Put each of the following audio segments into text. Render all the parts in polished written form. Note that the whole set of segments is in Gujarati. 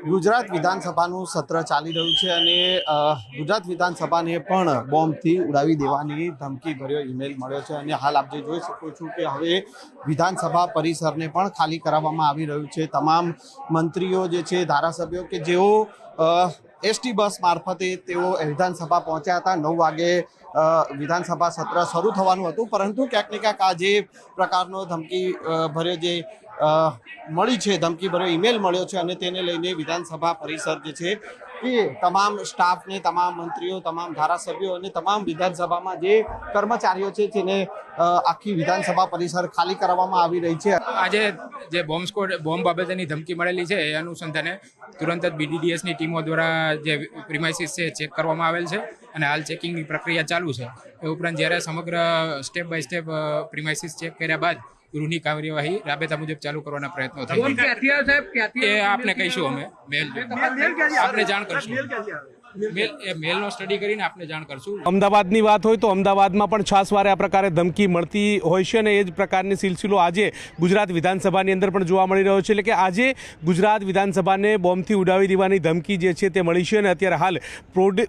ગુજરાત વિધાનસભાનું સત્ર ચાલી રહ્યું છે અને ગુજરાત વિધાનસભાને પણ બોમ્બથી ઉડાવી દેવાની ધમકી ભર્યો ઈમેલ મળ્યો છે અને હાલ આપ જે જોઈ શકો છો કે હવે વિધાનસભા પરિસરને પણ ખાલી કરાવવામાં આવી રહ્યું છે। તમામ મંત્રીઓ જે છે, ધારાસભ્યો કે જેઓ એસટી બસ મારફતે તેઓ વિધાનસભા પહોંચ્યા હતા। 9 વાગે વિધાનસભા સત્ર શરૂ થવાનું હતું, પરંતુ ક્યાંક ને ક્યાંક આ જે પ્રકારનો ધમકી ભર્યો જે મળી છે, ધમકી ભર્યો ઈમેલ મળ્યો છે અને તેને લઈને વિધાનસભા પરિસર જે છે એ તમામ સ્ટાફને, તમામ મંત્રીઓ, તમામ ધારાસભ્યો અને તમામ વિધાનસભામાં જે કર્મચારીઓ છે તેને આખી વિધાનસભા પરિસર ખાલી કરવામાં આવી રહી છે। આજે જે બોમ્બ બાબતેની ધમકી મળેલી છે એ અનુસંધાને તુરંત જ BDDSની ટીમો દ્વારા જે પ્રિમાઇસીસ છે ચેક કરવામાં આવેલ છે અને હાલ ચેકિંગની પ્રક્રિયા ચાલુ છે। એ ઉપરાંત જ્યારે સમગ્ર step by step premises check કર્યા બાદ ગૃહની કાર્યવાહી રાબેતા મુજબ ચાલુ કરવાના પ્રયત્નો થાય એ આપને કહીશું, અમે મેલ આપને જાણ કરશું। મેલનો સ્ટડી કરીને આપને જાણ કરશું। અમદાવાદની વાત હોય તો અમદાવાદમાં પણ છાસવારે આ પ્રકારે ધમકી મળતી હોય છે અને એ જ પ્રકારની સિલસિલો આજે ગુજરાત વિધાનસભાની અંદર પણ જોવા મળી રહ્યો છે। એટલે કે આજે ગુજરાત વિધાનસભાને બોમ્બથી ઉડાવી દેવાની ધમકી જે છે તે મળી છે અને અત્યારે હાલ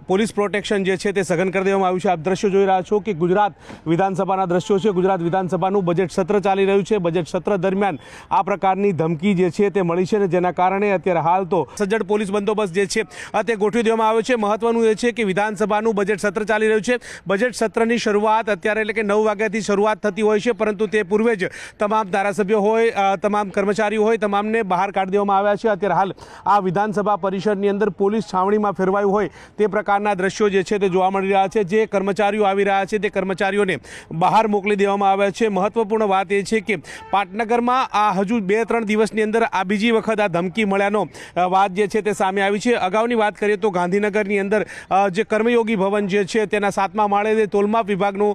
પોલીસ પ્રોટેક્શન જે છે તે સઘન કરી દેવામાં આવ્યું છે। આપ દ્રશ્યો જોઈ રહ્યા છો કે ગુજરાત વિધાનસભાના દ્રશ્યો છે। ગુજરાત વિધાનસભાનું બજેટ સત્ર ચાલી રહ્યું છે। બજેટ સત્ર દરમિયાન આ પ્રકારની ધમકી જે છે તે મળી છે અને જેના કારણે અત્યારે હાલ તો સજ્જડ પોલીસ બંદોબસ્ત જે છે તે ગોઠવી દેવામાં આવ્યો છે। મહત્વનું એ છે કે વિધાનસભાનું બજેટ સત્ર ચાલી રહ્યું છે। બજેટ સત્રની શરૂઆત અત્યારે એટલે કે 9 વાગ્યાથી શરૂઆત થતી હોય છે, પરંતુ તે પૂર્વે જ તમામ ધારાસભ્યો હોય, તમામ કર્મચારીઓ હોય, તમામને બહાર કાઢી દેવામાં આવ્યા છે। અત્યારે હાલ આ વિધાનસભા પરિષદની અંદર પોલીસ છાવણીમાં ફેરવાયું હોય તે પ્રકારના દ્રશ્યો જે છે તે જોવા મળી રહ્યા છે। જે કર્મચારીઓ આવી રહ્યા છે તે કર્મચારીઓને બહાર મોકલી દેવામાં આવ્યા છે। મહત્વપૂર્ણ વાત એ છે કે પાટનગરમાં આ હજુ 2-3 દિવસની અંદર આ બીજી વખત આ ધમકી મળ્યાનો વાત જે છે તે સામે આવી છે। અગાઉની વાત કરીએ તો ગાંધીનગરની અંદર જે કર્મયોગી ભવન જે છે તેના 7મા માળે તોલમાપ વિભાગનું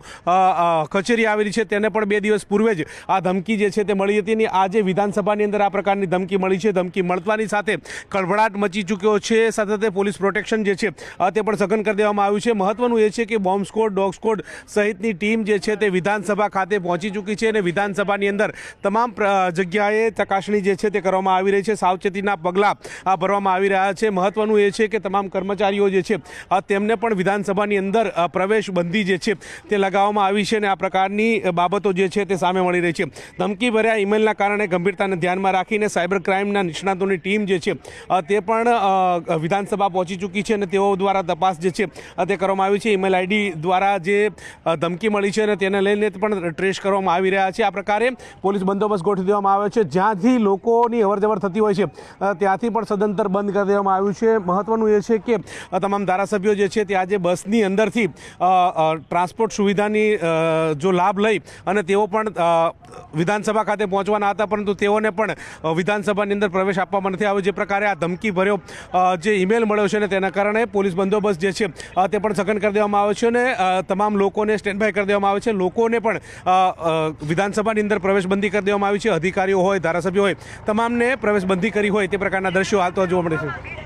કચેરી આવેલી છે, તેને પણ 2 દિવસ પૂર્વે જ આ ધમકી જે છે તે મળી હતી અને આજે વિધાનસભાની અંદર આ પ્રકારની ધમકી મળી છે। ધમકી મળવાની સાથે કળભળાટ મચી ચૂક્યો છે। સાથે પોલીસ પ્રોટેક્શન જે છે તે પણ સઘન કરી દેવામાં આવ્યું છે। મહત્વનું એ છે કે બોમ્બ સ્કોડ, ડોગ સ્કોડ સહિતની ટીમ જે છે તે વિધાનસભા ખાતે પહોંચી ચૂકી છે અને વિધાનસભાની અંદર તમામ જગ્યાએ ચકાસણી જે છે તે કરવામાં આવી રહી છે। સાવચેતીના પગલાં ભરવામાં આવી રહ્યા છે। મહત્વનું એ છે કે તમામ કર્મચારીઓ જે છે તેમને પણ વિધાનસભાની અંદર પ્રવેશ બંધી જે છે તે લગાવવામાં આવી છે અને આ પ્રકારની બાબતો જે છે તે સામે મળી રહી છે। ધમકી ભર્યા ઈમેલના કારણે ગંભીરતાને ધ્યાનમાં રાખીને સાયબર ક્રાઇમના નિષ્ણાતોની ટીમ જે છે તે પણ વિધાનસભા પહોંચી ચૂકી છે અને તેઓ દ્વારા તપાસ જે છે તે કરવામાં આવી છે। ઈમેલ આઈડી દ્વારા જે ધમકી મળી છે અને તેને લઈને પણ ટ્રેસ કરવામાં આવી રહ્યા છે। આ પ્રકારે પોલીસ બંદોબસ્ત ગોઠવી દેવામાં આવ્યો છે। જ્યાંથી લોકોની અવરજવર થતી હોય છે ત્યાંથી પણ સદંતર બંધ કરી દેવામાં આવ્યું છે। મહત્વનું એ છે કે તમામ ધારાસભ્યો જે છે તે આજે બસની અંદરથી ટ્રાન્સપોર્ટ સુવિધાની જો લાભ લઈ અને તેઓ પણ વિધાનસભા ખાતે પહોંચવાના હતા, પરંતુ તેઓને પણ વિધાનસભાની અંદર પ્રવેશ આપવામાં નથી આવ્યો। જે પ્રકારે આ ધમકી ભર્યો જે ઈમેલ મળ્યો છે અને તેના કારણે પોલીસ બંદોબસ્ત જે છે તે પણ સઘન કરી દેવામાં આવ્યો છે અને તમામ લોકોને સ્ટેન્ડ બાય કરી દેવામાં આવે છે। લોકોને પણ વિધાનસભાની અંદર પ્રવેશબંધી કરી દેવામાં આવી છે। અધિકારીઓ હોય, ધારાસભ્યો હોય, તમામને પ્રવેશબંધી કરી હોય તે પ્રકારના દ્રશ્યો હાલ તો જોવા મળે છે।